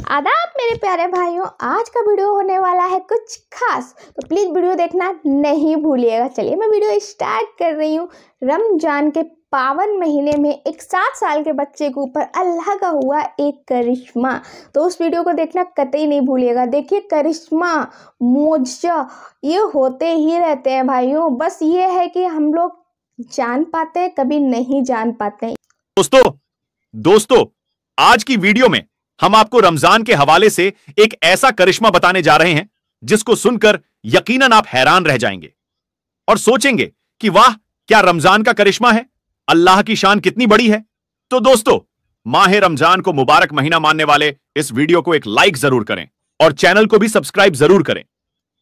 आदाब मेरे प्यारे भाइयों, आज का वीडियो होने वाला है कुछ खास, तो प्लीज़ वीडियो देखना नहीं भूलिएगा। चलिए मैं वीडियो स्टार्ट कर रही हूँ। रमजान के पावन महीने में एक 7 साल के बच्चे के ऊपर अल्लाह का हुआ एक करिश्मा, तो उस वीडियो को देखना कतई नहीं भूलिएगा। देखिए करिश्मा, मोजा ये होते ही रहते हैं भाइयों, बस ये है कि हम लोग जान पाते हैं, कभी नहीं जान पाते हैं। दोस्तों आज की वीडियो में हम आपको रमजान के हवाले से एक ऐसा करिश्मा बताने जा रहे हैं जिसको सुनकर यकीनन आप हैरान रह जाएंगे और सोचेंगे कि वाह, क्या रमजान का करिश्मा है, अल्लाह की शान कितनी बड़ी है। तो दोस्तों, माह रमजान को मुबारक महीना मानने वाले इस वीडियो को एक लाइक जरूर करें और चैनल को भी सब्सक्राइब जरूर करें।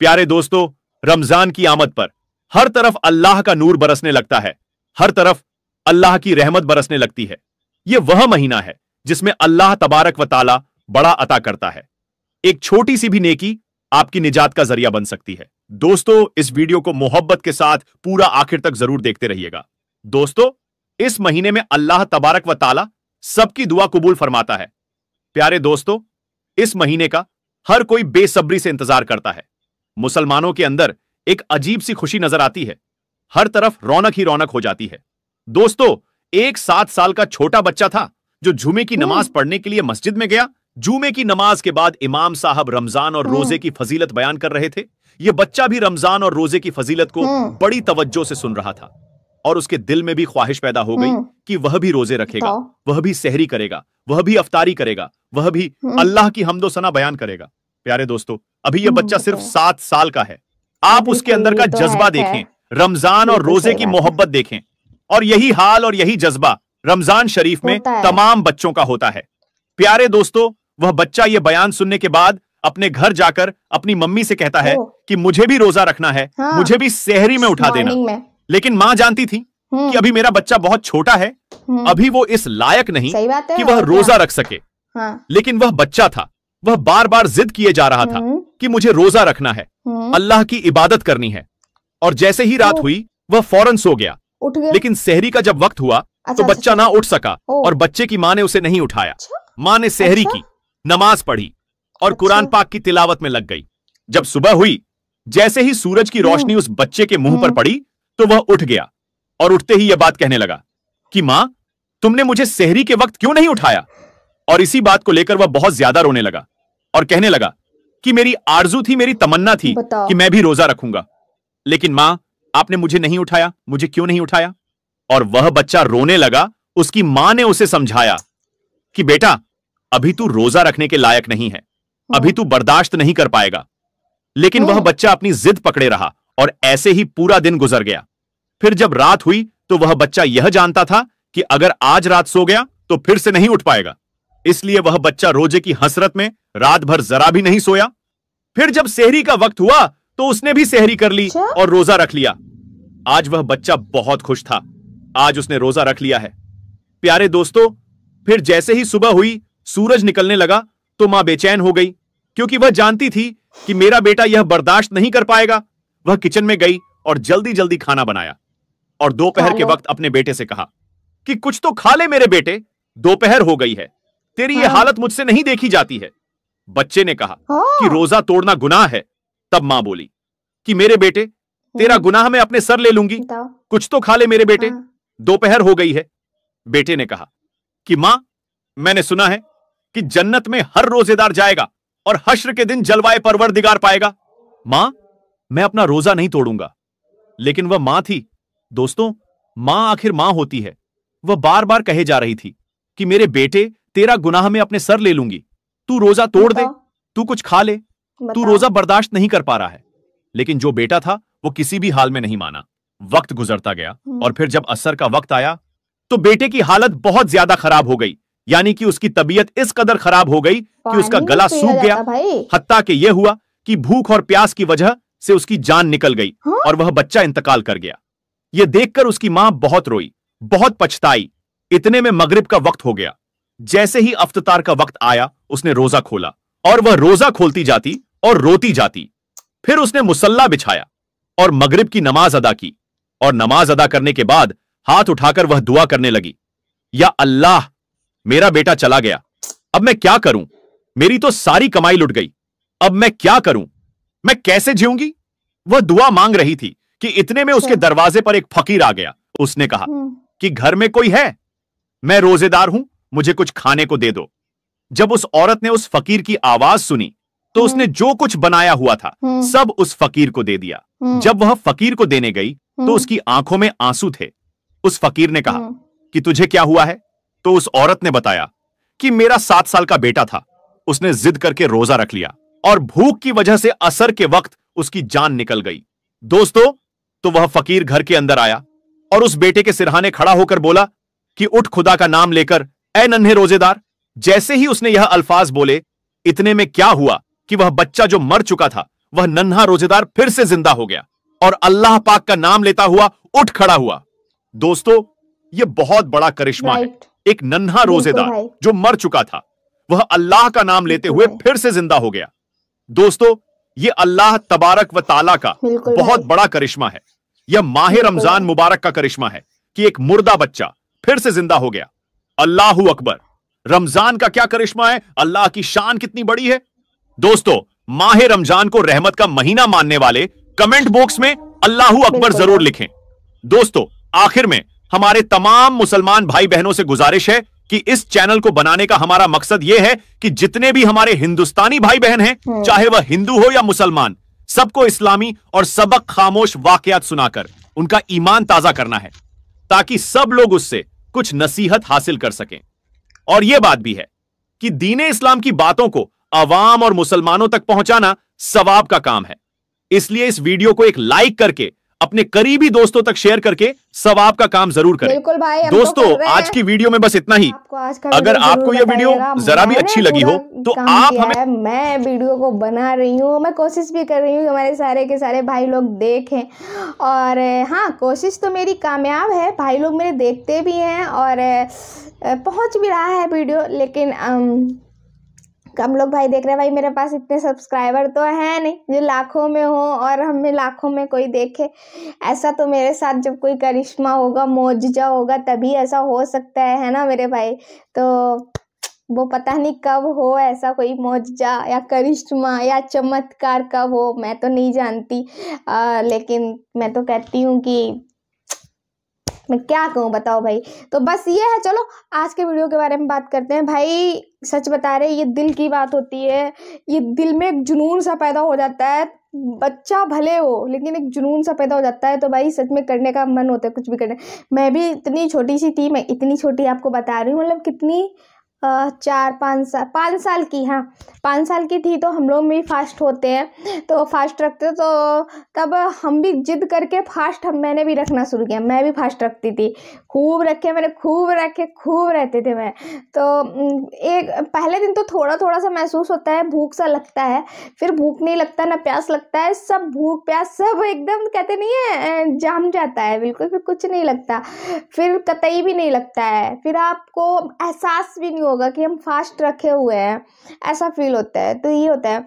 प्यारे दोस्तों, रमजान की आमद पर हर तरफ अल्लाह का नूर बरसने लगता है, हर तरफ अल्लाह की रहमत बरसने लगती है। यह वह महीना है जिसमें अल्लाह तबारक व ताला बड़ा अता करता है। एक छोटी सी भी नेकी आपकी निजात का जरिया बन सकती है। दोस्तों, इस वीडियो को मोहब्बत के साथ पूरा आखिर तक जरूर देखते रहिएगा। दोस्तों, इस महीने में अल्लाह तबारक व ताला सबकी दुआ कबूल फरमाता है। प्यारे दोस्तों, इस महीने का हर कोई बेसब्री से इंतजार करता है। मुसलमानों के अंदर एक अजीब सी खुशी नजर आती है, हर तरफ रौनक ही रौनक हो जाती है। दोस्तों, एक 7 साल का छोटा बच्चा था जो जुमे की नमाज पढ़ने के लिए मस्जिद में गया। जुमे की नमाज के बाद इमाम साहब रमजान और रोजे की फजीलत बयान कर रहे थे। यह बच्चा भी रमजान और रोजे की फजीलत को बड़ी तवज्जो से सुन रहा था और उसके दिल में भी ख्वाहिश पैदा हो गई कि वह भी रोजे रखेगा, वह भी सहरी करेगा, वह भी अफ्तारी करेगा, वह भी अल्लाह की हम्दो सना बयान करेगा। प्यारे दोस्तों, अभी यह बच्चा सिर्फ 7 साल का है। आप उसके अंदर का जज्बा देखें, रमजान और रोजे की मोहब्बत देखें, और यही हाल और यही जज्बा रमजान शरीफ में तमाम बच्चों का होता है। प्यारे दोस्तों, वह बच्चा यह बयान सुनने के बाद अपने घर जाकर अपनी मम्मी से कहता है कि मुझे भी रोजा रखना है, मुझे भी सहरी में उठा देना। लेकिन मां जानती थी कि अभी मेरा बच्चा बहुत छोटा है, अभी वो इस लायक नहीं कि वह रोजा रख सके। लेकिन वह बच्चा था, वह बार बार जिद किए जा रहा था कि मुझे रोजा रखना है, अल्लाह की इबादत करनी है। और जैसे ही रात हुई वह फौरन सो गया। लेकिन सहरी का जब वक्त हुआ तो बच्चा ना उठ सका और बच्चे की मां ने उसे नहीं उठाया। मां ने सहरी की, नमाज पढ़ी और कुरान पाक की तिलावत में लग गई। जब सुबह हुई, जैसे ही सूरज की रोशनी उस बच्चे के मुंह पर पड़ी तो वह उठ गया और उठते ही यह बात कहने लगा कि मां, तुमने मुझे सहरी के वक्त क्यों नहीं उठाया। और इसी बात को लेकर वह बहुत ज्यादा रोने लगा और कहने लगा कि मेरी आरजू थी, मेरी तमन्ना थी कि मैं भी रोजा रखूंगा, लेकिन मां, आपने मुझे नहीं उठाया, मुझे क्यों नहीं उठाया। और वह बच्चा रोने लगा। उसकी मां ने उसे समझाया कि बेटा, अभी तू रोजा रखने के लायक नहीं है, अभी तू बर्दाश्त नहीं कर पाएगा। लेकिन वह बच्चा अपनी जिद पकड़े रहा और ऐसे ही पूरा दिन गुजर गया। फिर जब रात हुई तो वह बच्चा यह जानता था कि अगर आज रात सो गया तो फिर से नहीं उठ पाएगा, इसलिए वह बच्चा रोजे की हसरत में रात भर जरा भी नहीं सोया। फिर जब सहरी का वक्त हुआ तो उसने भी सहरी कर ली और रोजा रख लिया। आज वह बच्चा बहुत खुश था, आज उसने रोजा रख लिया है। प्यारे दोस्तों, फिर जैसे ही सुबह हुई, सूरज निकलने लगा तो मां बेचैन हो गई, क्योंकि वह जानती थी कि मेरा बेटा यह बर्दाश्त नहीं कर पाएगा। वह किचन में गई और जल्दी जल्दी खाना बनाया और दोपहर के वक्त अपने बेटे से कहा कि कुछ तो खा ले मेरे बेटे, दोपहर हो गई है, तेरी यह हालत मुझसे नहीं देखी जाती है। बच्चे ने कहा कि रोजा तोड़ना गुनाह है। तब मां बोली कि मेरे बेटे, तेरा गुनाह मैं अपने सर ले लूंगी, कुछ तो खा ले मेरे बेटे, दोपहर हो गई है। बेटे ने कहा कि मां, मैंने सुना है कि जन्नत में हर रोजेदार जाएगा और हश्र के दिन जलवाए परवरदिगार पाएगा। मां, मैं अपना रोजा नहीं तोड़ूंगा। लेकिन वह मां थी। दोस्तों, मां आखिर मां होती है। वह बार बार कहे जा रही थी कि मेरे बेटे, तेरा गुनाह मैं अपने सर ले लूंगी, तू रोजा तोड़ दे, तू कुछ खा ले, तू रोजा बर्दाश्त नहीं कर पा रहा है। लेकिन जो बेटा था वो किसी भी हाल में नहीं माना। वक्त गुजरता गया और फिर जब असर का वक्त आया तो बेटे की हालत बहुत ज्यादा खराब हो गई, यानी कि उसकी तबीयत इस कदर खराब हो गई कि उसका गला सूख गया, हत्ता कि यह हुआ कि भूख और प्यास की वजह से उसकी जान निकल गई और वह बच्चा इंतकाल कर गया। यह देखकर उसकी मां बहुत रोई, बहुत पछताई। इतने में मगरिब का वक्त हो गया। जैसे ही अफ्तार का वक्त आया, उसने रोजा खोला और वह रोजा खोलती जाती और रोती जाती। फिर उसने मुसल्ला बिछाया और मगरिब की नमाज अदा की और नमाज अदा करने के बाद हाथ उठाकर वह दुआ करने लगी, या अल्लाह, मेरा बेटा चला गया, अब मैं क्या करूं। मेरी तो सारी कमाई लुट गई, अब मैं क्या करूं, मैं कैसे जीऊंगी। वह दुआ मांग रही थी कि इतने में उसके दरवाजे पर एक फकीर आ गया। उसने कहा कि घर में कोई है, मैं रोजेदार हूं, मुझे कुछ खाने को दे दो। जब उस औरत ने उस फकीर की आवाज सुनी तो उसने जो कुछ बनाया हुआ था सब उस फकीर को दे दिया। जब वह फकीर को देने गई तो उसकी आंखों में आंसू थे। उस फकीर ने कहा कि तुझे क्या हुआ है? तो उस औरत ने बताया कि मेरा 7 साल का बेटा था, उसने जिद करके रोजा रख लिया और भूख की वजह से असर के वक्त उसकी जान निकल गई। दोस्तों, तो वह फकीर घर के अंदर आया और उस बेटे के सिरहाने खड़ा होकर बोला कि उठ खुदा का नाम लेकर, ऐ नन्हे रोजेदार। जैसे ही उसने यह अल्फाज बोले, इतने में क्या हुआ कि वह बच्चा जो मर चुका था, वह नन्हा रोजेदार फिर से जिंदा हो गया और अल्लाह पाक का नाम लेता हुआ उठ खड़ा हुआ। दोस्तों, यह बहुत बड़ा करिश्मा है। एक नन्हा रोजेदार जो मर चुका था, वह अल्लाह का नाम लेते हुए फिर से जिंदा हो गया। दोस्तों, यह अल्लाह तबारक व ताला का बहुत बड़ा करिश्मा है। यह माह रमजान मुबारक का करिश्मा है कि एक मुर्दा बच्चा फिर से जिंदा हो गया। अल्लाहू अकबर। रमजान का क्या करिश्मा है, अल्लाह की शान कितनी बड़ी है। दोस्तों, माह रमजान को रहमत का महीना मानने वाले कमेंट बॉक्स में अल्लाहू अकबर जरूर लिखें। दोस्तों, आखिर में हमारे तमाम मुसलमान भाई बहनों से गुजारिश है कि इस चैनल को बनाने का हमारा मकसद यह है कि जितने भी हमारे हिंदुस्तानी भाई बहन हैं, चाहे वह हिंदू हो या मुसलमान, सबको इस्लामी और सबक खामोश वाकयात सुनाकर उनका ईमान ताजा करना है, ताकि सब लोग उससे कुछ नसीहत हासिल कर सकें। और यह बात भी है कि दीने इस्लाम की बातों को अवाम और मुसलमानों तक पहुंचाना सवाब का काम है। इसलिए इस वीडियो को एक लाइक करके अपने करीबी दोस्तों तक शेयर करके सवाब का काम जरूर करें। बिल्कुल भाई, दोस्तों, आज की वीडियो में बस इतना ही। अगर आपको यह वीडियो जरा भी अच्छी लगी हो तो आप हमें, मैं वीडियो को बना रही हूँ, मैं कोशिश भी कर रही हूँ कि हमारे सारे के सारे भाई लोग देखें। और हाँ, कोशिश तो मेरी कामयाब है, भाई लोग मेरे देखते भी हैं और पहुँच भी रहा है वीडियो। लेकिन कम लोग भाई देख रहे हैं। भाई मेरे पास इतने सब्सक्राइबर तो है नहीं जो लाखों में हो और हमें लाखों में कोई देखे। ऐसा तो मेरे साथ जब कोई करिश्मा होगा, मौजज़ा होगा, तभी ऐसा हो सकता है ना मेरे भाई। तो वो पता नहीं कब हो ऐसा कोई मौजज़ा या करिश्मा या चमत्कार कब हो, मैं तो नहीं जानती। लेकिन मैं तो कहती हूँ कि मैं क्या कहूँ, बताओ भाई। तो बस ये है। चलो आज के वीडियो के बारे में बात करते हैं। भाई सच बता रहे, ये दिल की बात होती है। ये दिल में एक जुनून सा पैदा हो जाता है, बच्चा भले हो लेकिन एक जुनून सा पैदा हो जाता है। तो भाई सच में करने का मन होता है कुछ भी करने। मैं भी इतनी छोटी सी थी, मैं इतनी छोटी आपको बता रही हूँ, मतलब कितनी 5 साल की, हाँ 5 साल की थी। तो हम लोग भी फास्ट होते हैं, तो फास्ट रखते, तो तब हम भी जिद करके फास्ट मैंने भी रखना शुरू किया। मैं भी फास्ट रखती थी, खूब रखे मैंने, खूब रखे, खूब रहते थे मैं। तो एक पहले दिन तो थोड़ा थोड़ा सा महसूस होता है, भूख सा लगता है, फिर भूख नहीं लगता, ना प्यास लगता है, सब भूख प्यास सब एकदम कहते नहीं है जाम जाता है बिल्कुल, फिर कुछ नहीं लगता, फिर कतई भी नहीं लगता है, फिर आपको एहसास भी नहीं होगा कि हम फास्ट रखे हुए हैं, ऐसा फील होता है। तो ये होता है।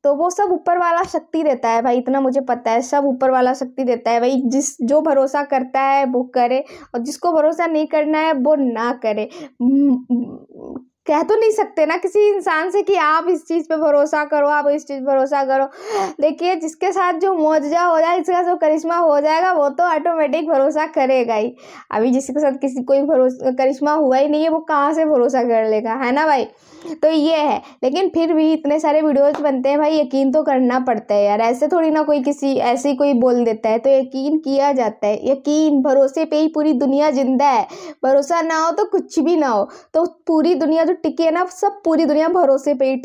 तो वो सब ऊपर वाला शक्ति देता है भाई, इतना मुझे पता है, सब ऊपर वाला शक्ति देता है भाई। जो भरोसा करता है वो करे, और जिसको भरोसा नहीं करना है वो ना करे। कह तो नहीं सकते ना किसी इंसान से कि आप इस चीज़ पे भरोसा करो, आप इस चीज़ पे भरोसा करो। देखिए, जिसके साथ जो मौजज़ा हो जाए, जिसके साथ जो करिश्मा हो जाएगा, वो तो ऑटोमेटिक भरोसा करेगा ही। अभी जिसके साथ किसी कोई करिश्मा हुआ ही नहीं है, वो कहाँ से भरोसा कर लेगा, है ना भाई। तो ये है। लेकिन फिर भी इतने सारे वीडियोज बनते हैं भाई, यकीन तो करना पड़ता है यार। ऐसे थोड़ी ना कोई किसी ऐसे कोई बोल देता है, तो यकीन किया जाता है। यकीन, भरोसे पे ही पूरी दुनिया जिंदा है। भरोसा ना हो तो कुछ भी ना हो। तो पूरी दुनिया जो टिकी है ना, सब पूरी दुनिया भरोसे पे ही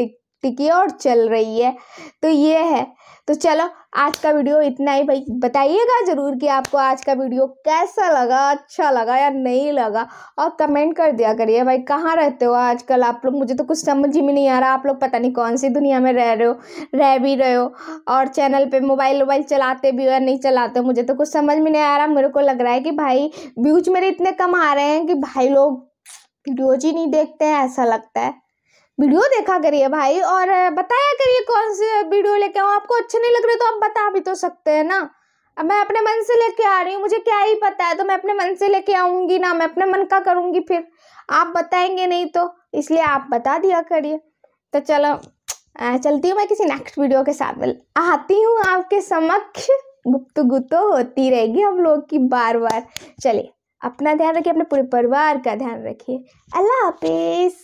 टिकी है और चल रही है। तो ये है। तो चलो आज का वीडियो इतना ही भाई। बताइएगा ज़रूर कि आपको आज का वीडियो कैसा लगा, अच्छा लगा या नहीं लगा, और कमेंट कर दिया करिए भाई। कहाँ रहते हो आजकल आप लोग, मुझे तो कुछ समझ ही में नहीं आ रहा। आप लोग पता नहीं कौन सी दुनिया में रह रहे हो, रह भी रहे हो, और चैनल पे मोबाइल चलाते भी हो या नहीं चलाते हो, मुझे तो कुछ समझ में नहीं आ रहा। मेरे को लग रहा है कि भाई व्यूज मेरे इतने कम आ रहे हैं कि भाई लोग वीडियोज ही नहीं देखते हैं, ऐसा लगता है। वीडियो देखा करिए भाई, और बताया करिए कौन से वीडियो लेके आऊँ। आपको अच्छे नहीं लग रहे तो आप बता भी तो सकते हैं ना। अब मैं अपने मन से लेके आ रही हूँ, मुझे क्या ही पता है, तो मैं अपने मन से लेके आऊँगी ना, मैं अपने मन का करूँगी। फिर आप बताएंगे नहीं तो, इसलिए आप बता दिया करिए। तो चलो चलती हूँ मैं किसी नेक्स्ट वीडियो के साथ में आती हूँ आपके समक्ष। गुफ्तगू तो होती रहेगी हम लोग की बार बार। चलिए अपना ध्यान रखिए, अपने पूरे परिवार का ध्यान रखिए। अल्लाह हाफिज।